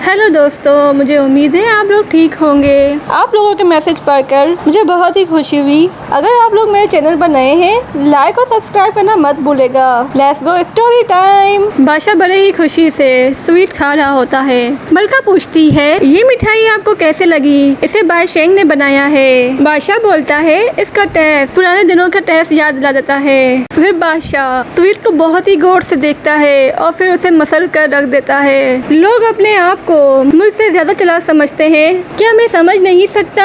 Hello दोस्तों, मुझे उम्मीद है आप लोग ठीक होंगे। आप लोगों के मैसेज पढ़कर मुझे बहुत ही खुशी हुई। अगर आप लोग मेरे चैनल पर नए हैं, लाइक और सब्सक्राइब करना मत भूलेगा। Let's go story time. बादशाह बड़े ही खुशी से स्वीट खा रहा होता है। मलका पूछती है, ये मिठाई आपको कैसे लगी? इसे बादशाह ने बनाया है। बादशाह बोलता है, इसका टेस्ट पुराने दिनों का टेस्ट याद दिला देता है। फिर बादशाह स्वीट को बहुत ही गौर से देखता है और फिर उसे मसल कर रख देता है। लोग अपने आप को मुझसे ज्यादा चालाक समझते हैं, क्या मैं समझ नहीं सकता?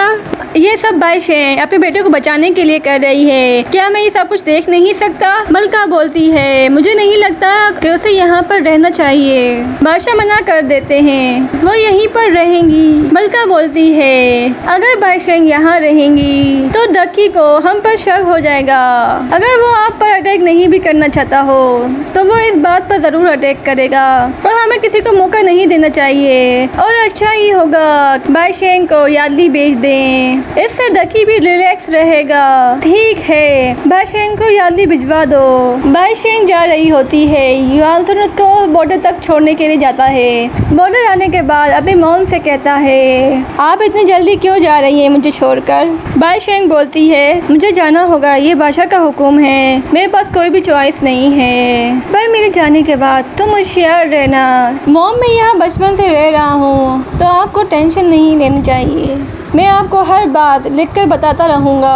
ये सब बादशाह अपने बेटे को बचाने के लिए कर रही है, क्या मैं ये सब कुछ देख नहीं सकता? मलका बोलती है, मुझे नहीं लगता कि उसे यहाँ पर रहना चाहिए। बादशाह मना कर देते हैं, वो यहीं पर रहेंगी। मलका बोलती है, अगर बादशाह यहाँ रहेंगी तो डकी को हम पर शक हो जाएगा। अगर वो आप पर अटैक नहीं भी करना चाहता हो तो वो इस बात पर जरूर अटैक करेगा और हमें किसी को मौका नहीं देना चाहिए। और अच्छा ही होगा बादशाह को यादली भेज दें, इससे डकी भी रिलैक्स रहेगा। ठीक है, बादशाह को यादली भिजवा दो। बादशाह जा रही होती है। युआनसन उसको बॉर्डर तक छोड़ने के लिए जाता है। बॉर्डर आने के बाद अपनी मॉम से कहता है, आप इतनी जल्दी क्यों जा रही हैं मुझे छोड़कर? बादशाह बोलती है, मुझे जाना होगा, ये बादशाह का हुक्म है, मेरे पास कोई भी चॉइस नहीं है। पर मेरे जाने के बाद तुम होशियार रहना। मॉम, मैं यहाँ बचपन से रह रहा हूँ तो आपको टेंशन नहीं लेनी चाहिए। मैं आपको हर बात लिखकर बताता रहूँगा,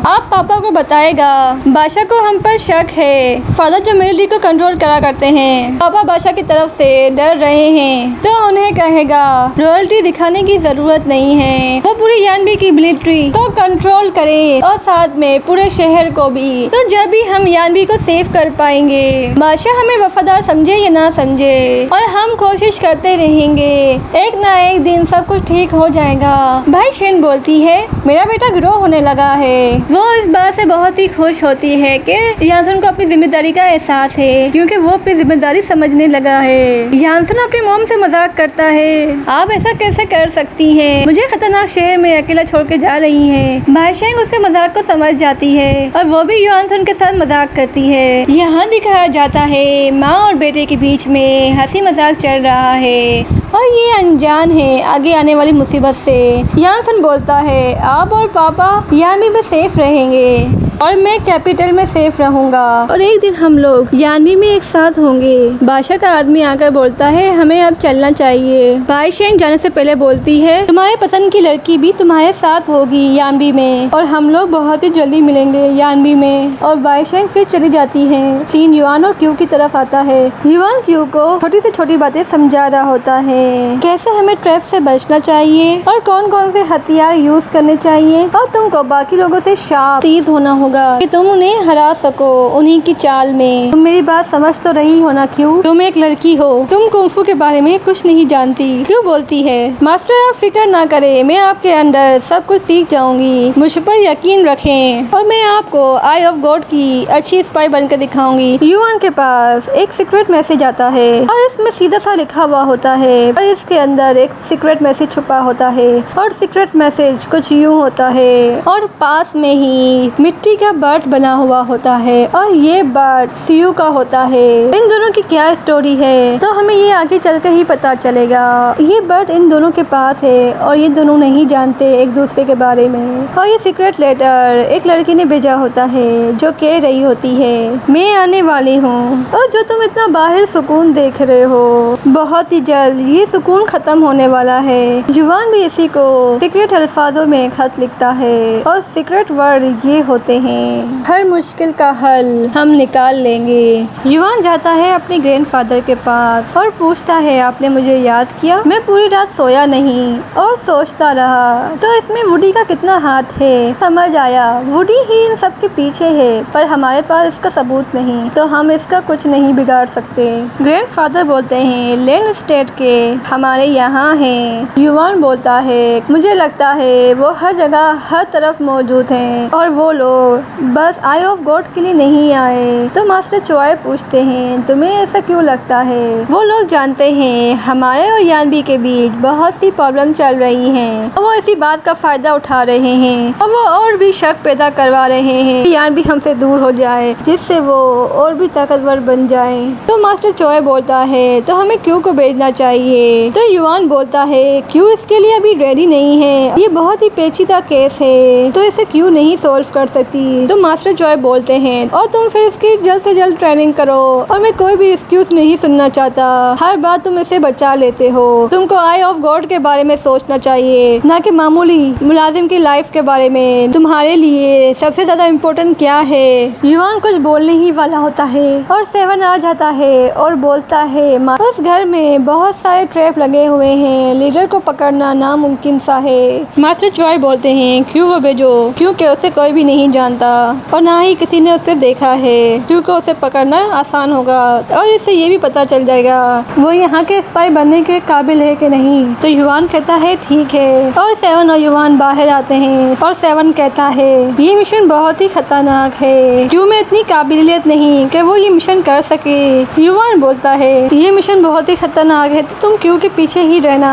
आप पापा को बताएगा। बादशाह को हम पर शक है। फादर जो मिलिट्री को कंट्रोल करा करते हैं, पापा बादशाह की तरफ से डर रहे हैं तो उन्हें कहेगा रॉयल्टी दिखाने की जरूरत नहीं है, वो पूरी यानबी की मिलिट्री को कंट्रोल करे और साथ में पूरे शहर को भी। तो जब भी हम यानबी को सेव कर पाएंगे, बादशाह हमें वफादार समझे या ना समझे, और हम कोशिश करते रहेंगे, एक ना एक दिन सब कुछ ठीक हो जाएगा। भाई बोलती है, मेरा बेटा ग्रो होने लगा है। वो इस बात से बहुत ही खुश होती है कि यानसन को अपनी जिम्मेदारी का एहसास है, क्योंकि वो अपनी जिम्मेदारी समझने लगा है। यानसन अपनी मॉम से मजाक करता है, आप ऐसा कैसे कर सकती हैं? मुझे खतरनाक शहर में अकेला छोड़ के जा रही हैं। बादशाह उसके मजाक को समझ जाती है और वो भी यानसन के साथ मजाक करती है। यहाँ दिखाया जाता है माँ और बेटे के बीच में हंसी मजाक चल रहा है और ये अनजान है आगे आने वाली मुसीबत से। यानसन बोलता है, आप और पापा यानबी में सेफ रहेंगे और मैं कैपिटल में सेफ रहूंगा, और एक दिन हम लोग यानबी में एक साथ होंगे। बादशाह का आदमी आकर बोलता है, हमें अब चलना चाहिए। बादशाह जाने से पहले बोलती है, तुम्हारे पसंद की लड़की भी तुम्हारे साथ होगी यानबी में, और हम लोग बहुत ही जल्दी मिलेंगे यानबी में। और बादशाह फिर चली जाती है। सीन युआन और क्यू की तरफ आता है। युआन क्यू को छोटी से छोटी बातें समझा रहा होता है, कैसे हमें ट्रैप से बचना चाहिए और कौन कौन से हथियार यूज करने चाहिए, और तुमको बाकी लोगों से शार्प तेज होना होगा कि तुम उन्हें हरा सको उन्हीं की चाल में। तुम मेरी बात समझ तो रही हो ना क्यों? तुम एक लड़की हो, तुम कुंफू के बारे में कुछ नहीं जानती। क्यों बोलती है, मास्टर आप फिक्र ना करे, मैं आपके अंदर सब कुछ सीख जाऊंगी, मुझ पर यकीन रखें और मैं आपको आई ऑफ गॉड की अच्छी स्पाई बनकर दिखाऊंगी। युआन के पास एक सीक्रेट मैसेज आता है और इसमें सीधा सा लिखा हुआ होता है, और इसके अंदर एक सीक्रेट मैसेज छुपा होता है, और सीक्रेट मैसेज कुछ यूं होता है, और पास में ही मिट्टी का बर्ड बना हुआ होता है, और ये बर्ड सीयू का होता है। इन दोनों की क्या स्टोरी है तो हमें ये आगे चलकर ही पता चलेगा। ये बर्ड इन दोनों के पास है और ये दोनों नहीं जानते एक दूसरे के बारे में। और ये सीक्रेट लेटर एक लड़की ने भेजा होता है जो कह रही होती है, मैं आने वाली हूँ, और जो तुम इतना बाहर सुकून देख रहे हो, बहुत ही जल्द ये सुकून खत्म होने वाला है। युआन भी इसी को सीक्रेट अल्फाजों में खत लिखता है, और सीक्रेट वर्ड ये होते हैं, हर मुश्किल का हल हम निकाल लेंगे। युआन जाता है अपने ग्रैंडफादर के पास और पूछता है, आपने मुझे याद किया? मैं पूरी रात सोया नहीं और सोचता रहा, तो इसमें वुडी का कितना हाथ है। समझ आया, वुडी ही इन सब के पीछे है, पर हमारे पास इसका सबूत नहीं, तो हम इसका कुछ नहीं बिगाड़ सकते। ग्रैंडफादर बोलते हैं, लेन स्टेट के हमारे यहाँ हैं। युआन बोलता है, मुझे लगता है वो हर जगह हर तरफ मौजूद हैं, और वो लोग बस आई ऑफ गॉड के लिए नहीं आए। तो मास्टर चोय पूछते हैं तुम्हें ऐसा क्यों लगता है? वो लोग जानते हैं हमारे और यानबी के बीच बहुत सी प्रॉब्लम चल रही हैं और वो इसी बात का फायदा उठा रहे हैं और वो और भी शक पैदा करवा रहे हैं यानबी हमसे दूर हो जाए जिससे वो और भी ताकतवर बन जाए। तो मास्टर चोय बोलता है तो हमें क्यू को भेजना चाहिए। तो युवान बोलता है क्यू इसके लिए अभी रेडी नहीं है, ये बहुत ही पेचीदा केस है तो इसे क्यू नहीं सॉल्व कर सकती। तो मास्टर चोय बोलते हैं और तुम फिर इसकी जल्द से जल्द ट्रेनिंग करो और मैं कोई भी एक्सक्यूज नहीं सुनना चाहता, हर बात तुम इसे बचा लेते हो। तुमको आई ऑफ गॉड के बारे में सोचना चाहिए ना कि मामूली मुलाजिम की लाइफ के बारे में। तुम्हारे लिए सबसे ज्यादा इम्पोर्टेंट क्या है? युवान कुछ बोलने ही वाला होता है और सेवन आ जाता है और बोलता है उस घर में बहुत सारे ट्रैप लगे हुए हैं, लीडर को पकड़ना नामुमकिन सा है। मास्टर चोय बोलते हैं क्यों को भेजो क्योंकि उसे कोई भी नहीं जानता और ना ही किसी ने उसे देखा है, क्योंकि उसे पकड़ना आसान होगा और इससे ये भी पता चल जाएगा वो यहाँ के स्पाई बनने के काबिल है कि नहीं। तो युवान कहता है ठीक है और सेवन और युवान बाहर आते हैं और सेवन कहता है ये मिशन बहुत ही खतरनाक है, क्यों में इतनी काबिलियत नहीं कि वो ये मिशन कर सके। युवान बोलता है ये मिशन बहुत ही खतरनाक है तो तुम क्यों के पीछे ही रहना।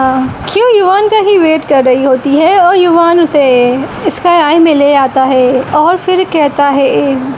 क्यों युवान का ही वेट कर रही होती है और युवान उसे स्काई आई में ले आता है और फिर कहता है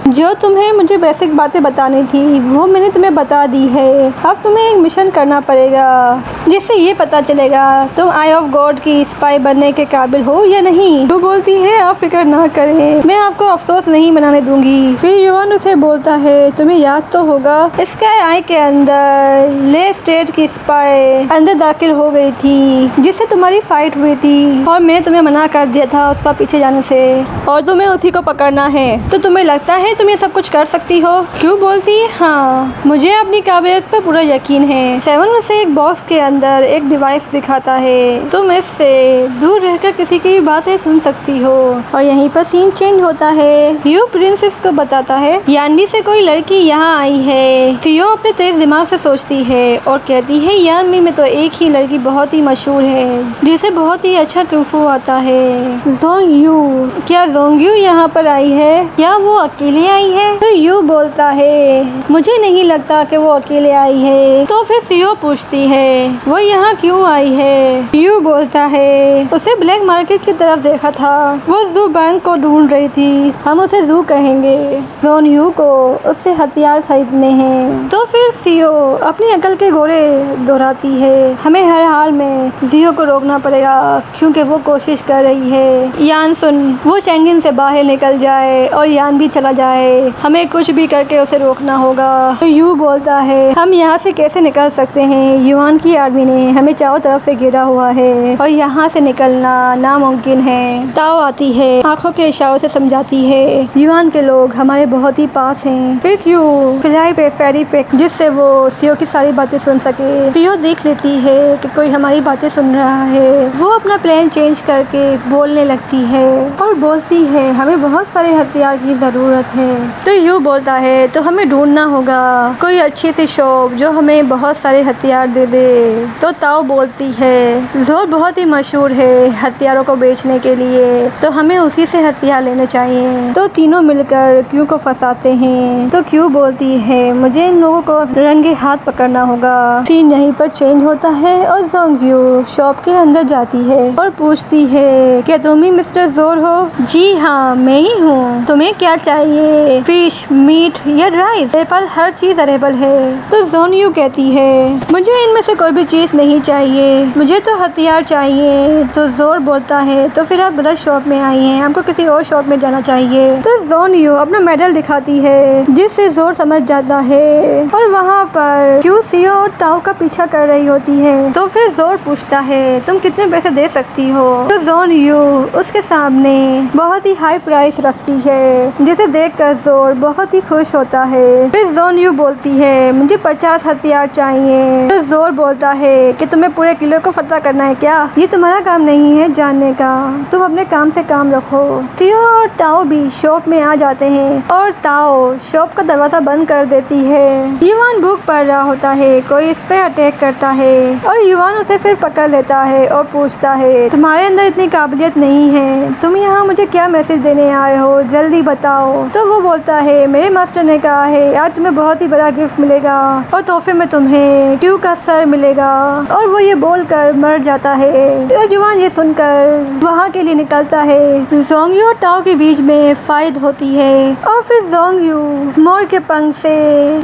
जो तुम्हें मुझे बेसिक बातें बतानी थी वो मैंने तुम्हें बता दी है, अब तुम्हें एक मिशन करना पड़ेगा जिससे ये पता चलेगा तुम आई ऑफ गॉड की स्पाई बनने के काबिल हो या नहीं। वो बोलती है आप फिक्र ना करें, मैं आपको अफसोस नहीं बनाने दूंगी। फिर युवान उसे बोलता है तुम्हें याद तो होगा स्काई आई के अंदर ले स्टेट की स्पाई अंदर दाखिल हो गई थी जिससे तुम्हारी फाइट हुई थी और मैं तुम्हें मना कर दिया था उसका पीछे जाने से और तुम्हें उसी को पकड़ना है। तो तुम्हें लगता है तुम ये सब कुछ कर सकती हो? क्यों बोलती है हाँ मुझे अपनी काबिलियत पर पूरा यकीन है। सेवन उसे एक बॉक्स के अंदर एक डिवाइस दिखाता है, तुम इससे दूर रहकर किसी की बातें सुन सकती हो। और यहीं पर सीन चेंज होता है। यू प्रिंसेस को बताता है यानबी से कोई लड़की यहाँ आई है। सियो अपने तेज दिमाग से सोचती है और कहती है यानबी में तो एक ही लड़की बहुत ही मशहूर है जिसे बहुत ही अच्छा कुंफू आता है, जोंग यू। क्या जोंग यू यहाँ पर आई है? क्या वो अकेले आई है? तो यू बोलता है मुझे नहीं लगता कि वो अकेले आई है। तो फिर सियो पूछती है वो यहाँ क्यों आई है? यू बोलता है उसे ब्लैक मार्केट की तरफ देखा था, वो जू बैंक को ढूंढ रही थी, हम उसे जू कहेंगे। जोन यू को उससे हथियार खरीदने हैं। तो फिर सियो अपनी अकल के घोड़े दोहराती है हमें हर हाल में जियो को रोकना पड़ेगा क्योंकि वो कोशिश कर रही है यान सुन वो चैंगिन से बाहर निकल जाए और यान भी चला जाए, हमें कुछ भी करके उसे रोकना होगा। तो यू बोलता है हम यहाँ से कैसे निकल सकते हैं, युवान की आर्मी ने हमें चारों तरफ से घेरा हुआ है और यहाँ से निकलना नामुमकिन है। ताओ आती है आंखों के इशारों से समझाती है युवान के लोग हमारे बहुत ही पास हैं। फिर क्यों फिलहाल पे फेरी पे जिससे वो सियो की सारी बातें सुन सके। सियो देख लेती है कि कोई हमारी बातें सुन रहा है, वो अपना प्लान चेंज करके बोलने लगती है और बोलती है हमें बहुत सारे हथियार की जरूरत है। तो यू बोलता है तो हमें ढूंढना होगा कोई अच्छी सी शॉप जो हमें बहुत सारे हथियार दे दे। तो ताओ बोलती है जोर बहुत ही मशहूर है हथियारों को बेचने के लिए, तो हमें उसी से हथियार लेने चाहिए। तो तीनों मिलकर क्यू को फंसाते हैं। तो क्यू बोलती है मुझे इन लोगों को रंगे हाथ पकड़ना होगा। सीन यहीं पर चेंज होता है और जोंग यू शॉप के अंदर जाती है और पूछती है क्या तुम ही मिस्टर जोर हो? जी हाँ मैं ही हूँ, तुम्हें क्या चाहिए? फिश, मीट या राइस? मेरे पास हर चीज अवेलेबल है। तो जोन यू कहती है मुझे इनमें से कोई भी चीज नहीं चाहिए, मुझे तो हथियार चाहिए। तो जोर बोलता है तो फिर आप गलत शॉप में आई हैं, आपको किसी और शॉप में जाना चाहिए। तो जोन यू अपना मेडल दिखाती है जिससे जोर समझ जाता है और वहाँ पर क्यू सियो और ताओ का पीछा कर रही होती है। तो फिर जोर पूछता है तुम कितने पैसे दे सकती हो? तो जोन यू उसके सामने बहुत ही हाई प्राइस रखती है जिसे देखकर जोर बहुत ही खुश होता है। फिर जोन यू बोलती है मुझे 50 हथियार चाहिए। तो जोर बोलता है कि तुम्हें पूरे किले को फतह करना है क्या? ये तुम्हारा काम नहीं है जानने का, तुम अपने काम से काम रखो। सियो और ताओ भी शॉप में आ जाते हैं और ताओ शॉप का दरवाजा बंद कर देती है। युवान भूख पड़ रहा होता है, कोई इस पे अटैक करता है और युवान उसे फिर पकड़ लेता है और पूछता है तुम्हारे अंदर इतनी काबिलियत नहीं है, तुम यहाँ मुझे क्या मैसेज देने आए हो? जल्दी बताओ। तो वो बोलता है मेरे मास्टर ने कहा है आज तुम्हें बहुत ही बड़ा गिफ्ट मिलेगा और तोहफे में तुम्हें क्यू का सर मिलेगा। और वो ये बोलकर मर जाता है। तो युवान ये सुनकर वहाँ के लिए निकलता है। जोंगयू और ताओ के बीच में फाइट होती है और फिर जोंगयू मोर के पंख से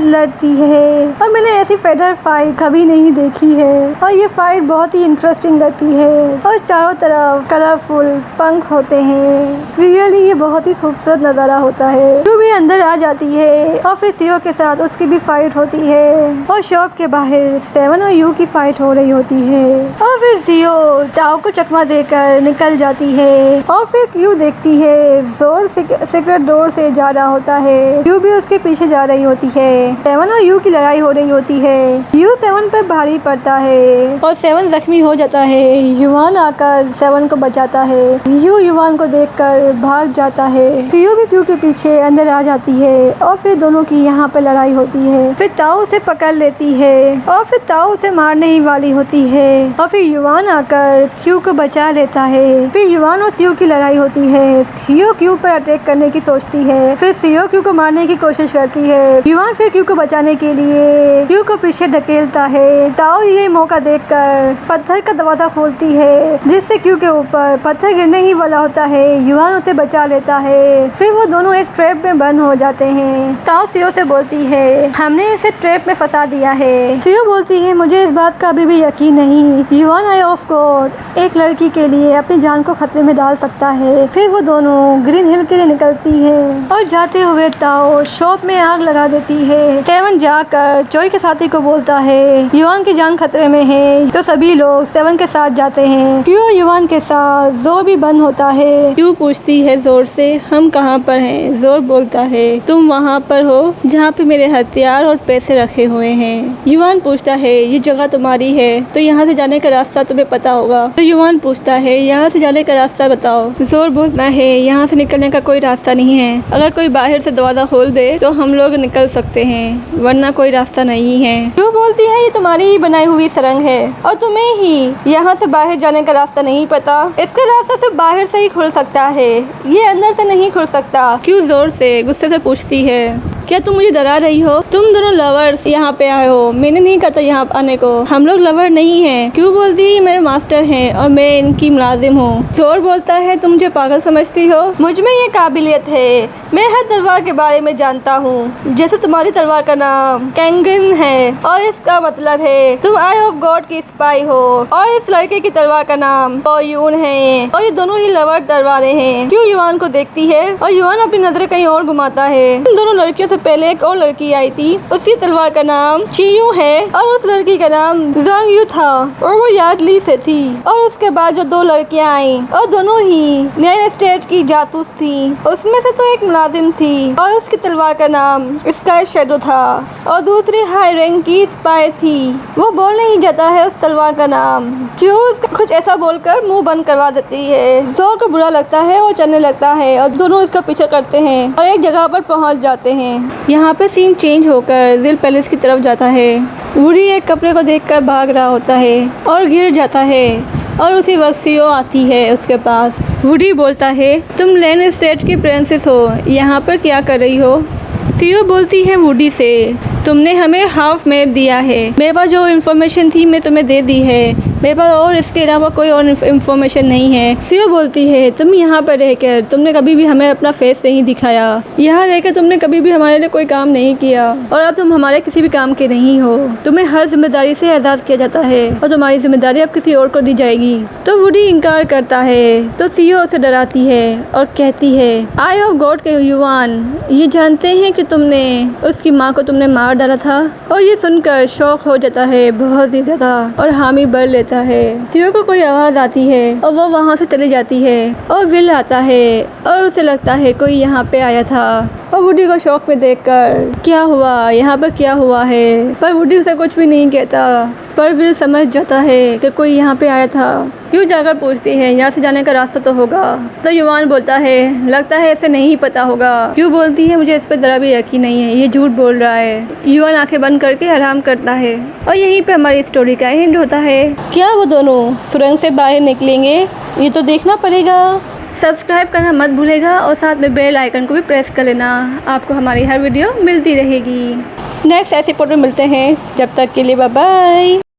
लड़ती है और मैंने ऐसी फेडर फाइट कभी नहीं देखी है और ये फाइट बहुत ही इंटरेस्टिंग लगती है और चारों तरफ कलरफुल पंख होते हैं। रियली ये बहुत ही खूबसूरत नज़ारा होता है। क्यू भी अंदर आ जाती है और फिर सीओ के साथ उसकी भी फाइट होती है और शॉप के बाहर सेवन और यू की फाइट हो रही होती है और फिर सीओ ताओ को चकमा देकर निकल जाती है और फिर क्यू देखती है जोर सीक्रेट डोर से जा रहा होता है। क्यू भी उसके पीछे जा रही होती है। सेवन और यू की लड़ाई हो रही होती है। यू सेवन पर भारी पड़ता है और सेवन जख्मी हो जाता है। युवान आकर सेवन को बचाता है। यू युवान को देखकर भाग जाता है। सीओ भी क्यू के पीछे अंदर आ जाती है और फिर दोनों की यहाँ पर लड़ाई होती है। फिर ताओ उसे पकड़ लेती है और फिर ताओ उसे मारने ही वाली होती है और फिर युवान आकर क्यू को बचा लेता है। फिर युवान और सीओ की लड़ाई होती है। सीओ क्यू पर अटैक करने की सोचती है। फिर सीओ क्यू को मारने की कोशिश करती है। युवान फिर क्यू को बचाने के लिए क्यू को पीछे ढकेलता है। ताओ ये मौका देखकर पत्थर का दरवाजा खोलती है जिससे क्यू के ऊपर पत्थर गिरने ही वाला होता है। युवान उसे बचा लेता है। फिर वो दोनों एक ट्रैप में बंद हो जाते हैं। ताओ सीओ से बोलती है हमने इसे ट्रैप में फंसा दिया है। सीओ बोलती है मुझे इस बात का अभी भी यकीन नहीं। युवान आई ऑफ गॉड एक लड़की के लिए अपनी जान को खतरे में डाल सकता है। फिर वो दोनों ग्रीन हिल के लिए निकलती है और जाते हुए ताओ शॉप में आग लगा देती है। सेवन जाकर चोई के साथी को बोलता है युवान की जान खतरे में है तो सभी लोग सेवन के साथ जाते हैं। क्यों युवान के साथ जोर भी बंद होता है। क्यों पूछती है जोर से हम कहाँ पर हैं। जोर बोलता है तुम वहाँ पर हो जहाँ पे मेरे हथियार और पैसे रखे हुए हैं। युवान पूछता है ये जगह तुम्हारी है तो यहाँ से जाने का रास्ता तुम्हें पता होगा। तो युवान पूछता है यहाँ से जाने का रास्ता बताओ। जोर बोलता है यहाँ से निकलने का कोई रास्ता नहीं है। अगर कोई बाहर से दरवाजा खोल दे तो हम लोग निकल सकते हैं वरना कोई रास्ता नहीं है। क्यों बोलती है ये तुम्हारी ही बनाई हुई सुरंग है और तुम्हें ही यहाँ से बाहर जाने का रास्ता नहीं पता। इसका रास्ता सिर्फ बाहर से ही खुल सकता है ये अंदर से नहीं खुल सकता। क्यों जोर से गुस्से से पूछती है क्या तुम मुझे डरा रही हो। तुम दोनों लवर्स यहाँ पे आए हो मैंने नहीं कहा था यहाँ आने को। हम लोग लवर नहीं हैं। क्यों बोलती है मेरे मास्टर हैं और मैं इनकी मुलाजिम हूँ। जोर बोलता है तुम मुझे पागल समझती हो। मुझ में ये काबिलियत है मैं हर तलवार के बारे में जानता हूँ। जैसे तुम्हारी तलवार का नाम कैंगन है और इसका मतलब है तुम आई ऑफ गॉड की स्पाई हो और इस लड़के की तलवार का नाम पॉयून है और ये दोनों ही लवर तलवारें हैं। क्यों युवान को देखती है और युवान अपनी नजरें कहीं और घुमाता है। दोनों लड़कियों से पहले एक और लड़की आई थी उसकी तलवार का नाम चियू है और उस लड़की का नाम जोंगयू था और वो यार्डली से थी। और उसके बाद जो दो लड़कियां आई और दोनों ही नैन स्टेट की जासूस थी उसमें से तो एक मुलाजिम थी और उसकी तलवार का नाम स्काई शेडो था और दूसरी हाई रैंक की स्पाई थी। वो बोल नहीं जाता है उस तलवार का नाम। क्यों उसका कुछ ऐसा बोलकर मुंह बंद करवा देती है। जोर को बुरा लगता है और चलने लगता है और दोनों इसका पीछा करते हैं और एक जगह पर पहुंच जाते हैं। यहाँ पे सीन चेंज होकर दिल पैलेस की तरफ जाता है। वुडी एक कपड़े को देखकर भाग रहा होता है और गिर जाता है और उसी वक्त सीओ आती है उसके पास। वुडी बोलता है तुम लैन स्टेट की प्रिंसेस हो यहाँ पर क्या कर रही हो। सीओ बोलती है वुडी से तुमने हमें हाफ मैप दिया है मेरे पास जो इन्फॉर्मेशन थी मैं तुम्हें दे दी है मेरे पास और इसके अलावा कोई और इन्फॉर्मेशन नहीं है। सीओ बोलती है तुम यहाँ पर रहकर तुमने कभी भी हमें अपना फेस नहीं दिखाया। यहाँ रहकर तुमने कभी भी हमारे लिए कोई काम नहीं किया और अब तुम हमारे किसी भी काम के नहीं हो। तुम्हें हर जिम्मेदारी से आज़ाद किया जाता है और तुम्हारी जिम्मेदारी अब किसी और को दी जाएगी। तो वुडी इनकार करता है तो सीओ उसे डराती है और कहती है आई ऑफ गॉड के युवान ये जानते हैं कि तुमने उसकी माँ को तुमने मार डाला था। और ये सुनकर शौक हो जाता है बहुत ही ज्यादा और हामी बढ़ लेता है। सीओ को कोई आवाज आती है और वो वहाँ से चली जाती है और विल आता है और उसे लगता है कोई यहाँ पे आया था और वुडी को शौक में देखकर क्या हुआ यहाँ पर क्या हुआ है। पर वुडी उसे कुछ भी नहीं कहता पर विल समझ जाता है कि कोई यहाँ पे आया था। क्यों जाकर पूछती है यहाँ से जाने का रास्ता तो होगा। तो युवान बोलता है लगता है इसे नहीं पता होगा। क्यों बोलती है मुझे इस पर जरा भी यकीन नहीं है ये झूठ बोल रहा है। युवान आंखें बंद करके आराम करता है और यहीं पे हमारी स्टोरी का एंड होता है। क्या वो दोनों सुरंग से बाहर निकलेंगे ये तो देखना पड़ेगा। सब्सक्राइब करना मत भूलेगा और साथ में बेल आइकन को भी प्रेस कर लेना। आपको हमारी हर वीडियो मिलती रहेगी। नेक्स्ट एपिसोड में मिलते हैं, जब तक के लिए बाय बाय।